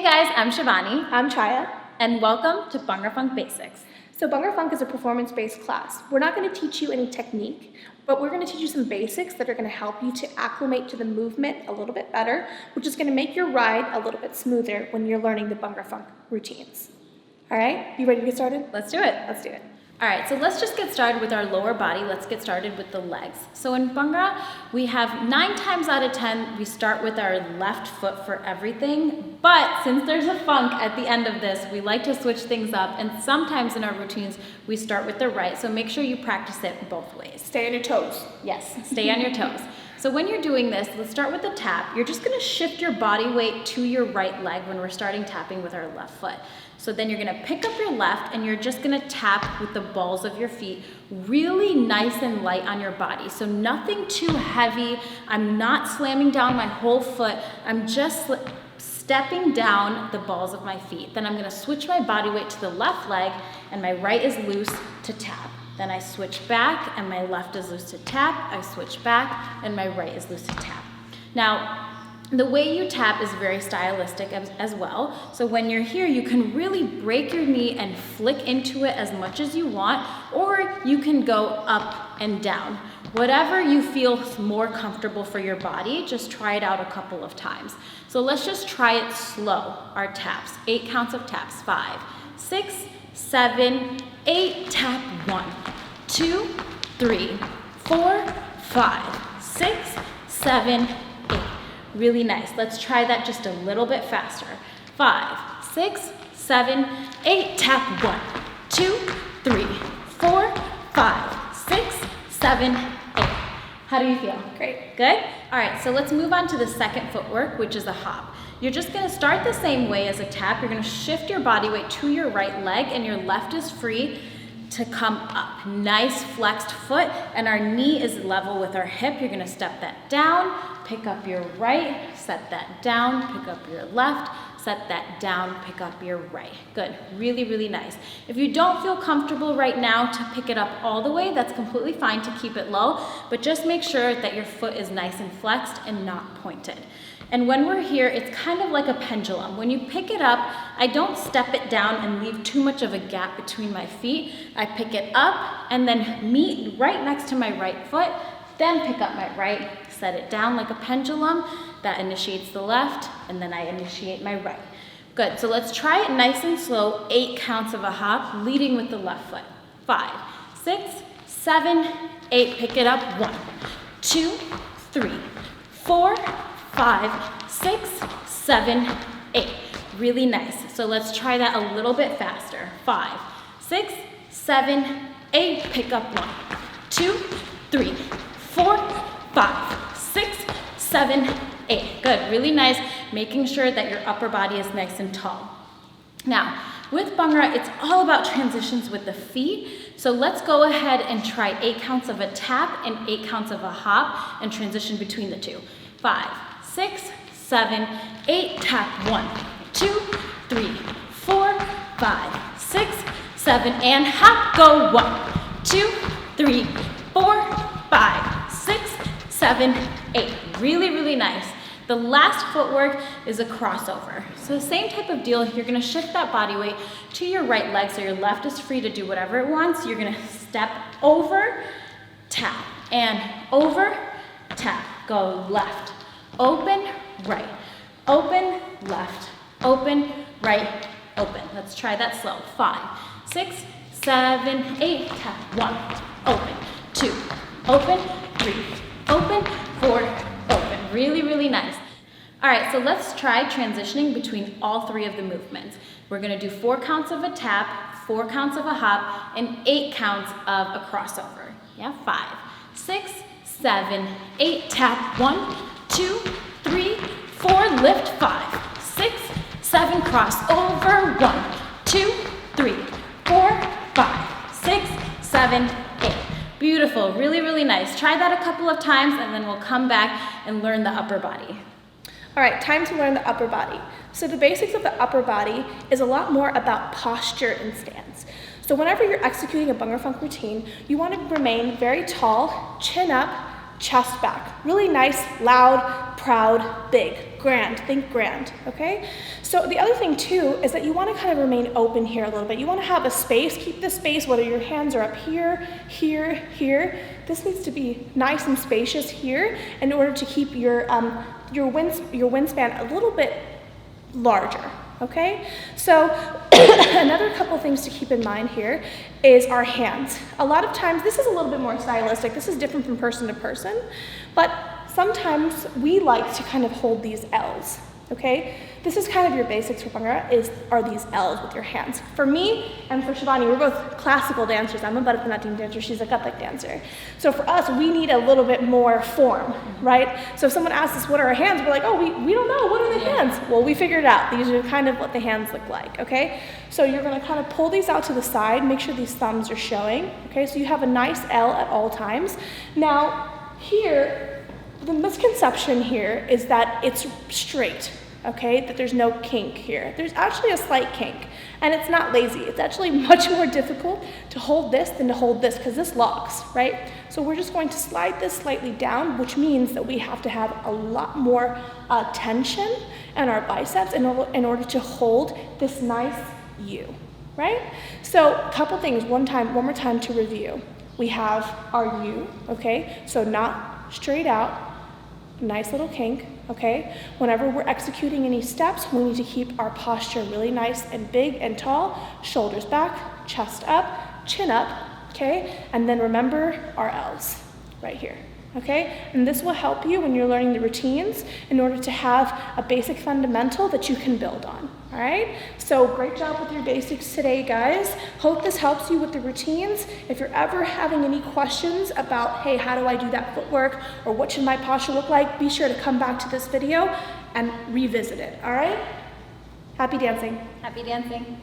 Hey guys, I'm Shivani. I'm Chaya. And welcome to BFUNK Basics. So BFUNK is a performance-based class. We're not going to teach you any technique, but we're going to teach you some basics that are going to help you to acclimate to the movement a little bit better, which is going to make your ride a little bit smoother when you're learning the BFUNK routines. All right, you ready to get started? Let's do it. Let's do it. All right, so let's just get started with our lower body. Let's get started with the legs. So in Bhangra, we have 9 times out of 10, we start with our left foot for everything. But since there's a funk at the end of this, we like to switch things up. And sometimes in our routines, we start with the right. So make sure you practice it both ways. Stay on your toes. Yes, stay on your toes. So when you're doing this, let's start with the tap. You're just gonna shift your body weight to your right leg when we're starting tapping with our left foot. So then you're gonna pick up your left and you're just gonna tap with the balls of your feet, really nice and light on your body. So nothing too heavy. I'm not slamming down my whole foot. I'm just stepping down the balls of my feet. Then I'm gonna switch my body weight to the left leg and my right is loose to tap. Then I switch back and my left is loose to tap. I switch back and my right is loose to tap. Now, the way you tap is very stylistic as well. So when you're here, you can really break your knee and flick into it as much as you want, or you can go up and down. Whatever you feel more comfortable for your body, just try it out a couple of times. So let's just try it slow, our taps. 8 counts of taps, 5, 6, 7, 8, tap 1, 2, 3, 4, 5, 6, 7, 8. Really nice. Let's try that just a little bit faster. 5, 6, 7, 8, tap 1, 2, 3, 4, 5, 6, 7, 8. How do you feel? Great. Good? All right, so let's move on to the second footwork, which is a hop. You're just gonna start the same way as a tap. You're gonna shift your body weight to your right leg and your left is free to come up. Nice flexed foot, and our knee is level with our hip. You're gonna step that down, pick up your right, set that down, pick up your left, set that down, pick up your right. Good, really, really nice. If you don't feel comfortable right now to pick it up all the way, that's completely fine to keep it low, but just make sure that your foot is nice and flexed and not pointed. And when we're here, it's kind of like a pendulum. When you pick it up, I don't step it down and leave too much of a gap between my feet. I pick it up and then meet right next to my right foot, then pick up my right, set it down like a pendulum. That initiates the left, and then I initiate my right. Good, so let's try it nice and slow, 8 counts of a hop, leading with the left foot. 5, 6, 7, 8, pick it up, 1, 2, 3, 4, 5, 6, 7, 8. Really nice. So let's try that a little bit faster. 5, 6, 7, 8, pick up 1, 2, 3, 4, 5, 6, 7, 8. Good, really nice. Making sure that your upper body is nice and tall. Now, with Bhangra, it's all about transitions with the feet. So let's go ahead and try 8 counts of a tap and 8 counts of a hop and transition between the two. 5, 6, 7, 8, tap 1, 2, 3, 4, 5, 6, 7, and hop, go 1, 2, 3, 4, 5, 6, 7, 8. Really, really nice. The last footwork is a crossover. So same type of deal, you're gonna shift that body weight to your right leg so your left is free to do whatever it wants. You're gonna step over, tap, and over, tap, go left, open, right, open, left, open, right, open. Let's try that slow. 5, 6, 7, 8, tap 1, open, 2, open, 3, open, 4, open. Really, really nice. All right, so let's try transitioning between all 3 of the movements. We're gonna do 4 counts of a tap, 4 counts of a hop, and 8 counts of a crossover. Yeah, 5, 6, 7, 8, tap 1, 2, 3, 4, lift 5, 6, 7, cross over 1, 2, 3, 4, 5, 6, 7, 8. Beautiful, really, really nice. Try that a couple of times and then we'll come back and learn the upper body. All right, time to learn the upper body. So the basics of the upper body is a lot more about posture and stance. So whenever you're executing a BFUNK routine, you want to remain very tall, chin up, chest back. Really nice, loud, proud, big, grand. Think grand, okay? So the other thing too is that you want to kind of remain open here a little bit. You want to have a space, keep the space, whether your hands are up here, here, here. This needs to be nice and spacious here in order to keep your wingspan a little bit larger, okay? So another couple things to keep in mind here is our hands. A lot of times, this is a little bit more stylistic. This is different from person to person, but sometimes we like to kind of hold these L's, okay? This is kind of your basics for Bhangra, are these L's with your hands. For me and for Shivani, we're both classical dancers. I'm a Bharatanatyam dancer, she's a Kathak dancer. So for us, we need a little bit more form, right? So if someone asks us what are our hands, we're like, oh, we don't know, what are the hands? Well, we figured it out. These are kind of what the hands look like, okay? So you're gonna kind of pull these out to the side, make sure these thumbs are showing, okay? So you have a nice L at all times. Now, here, the misconception here is that it's straight, okay, that there's no kink here. There's actually a slight kink, and it's not lazy. It's actually much more difficult to hold this than to hold this, because this locks, right? So we're just going to slide this slightly down, which means that we have to have a lot more tension in our biceps in order to hold this nice U, right? So a couple things, one more time to review. We have our U, okay? So not straight out, nice little kink, okay? Whenever we're executing any steps, we need to keep our posture really nice and big and tall, shoulders back, chest up, chin up, okay? And then remember our L's right here, okay? And this will help you when you're learning the routines in order to have a basic fundamental that you can build on, all right? So great job with your basics today, guys. Hope this helps you with the routines. If you're ever having any questions about, hey, how do I do that footwork, or what should my posture look like, be sure to come back to this video and revisit it, all right? Happy dancing. Happy dancing.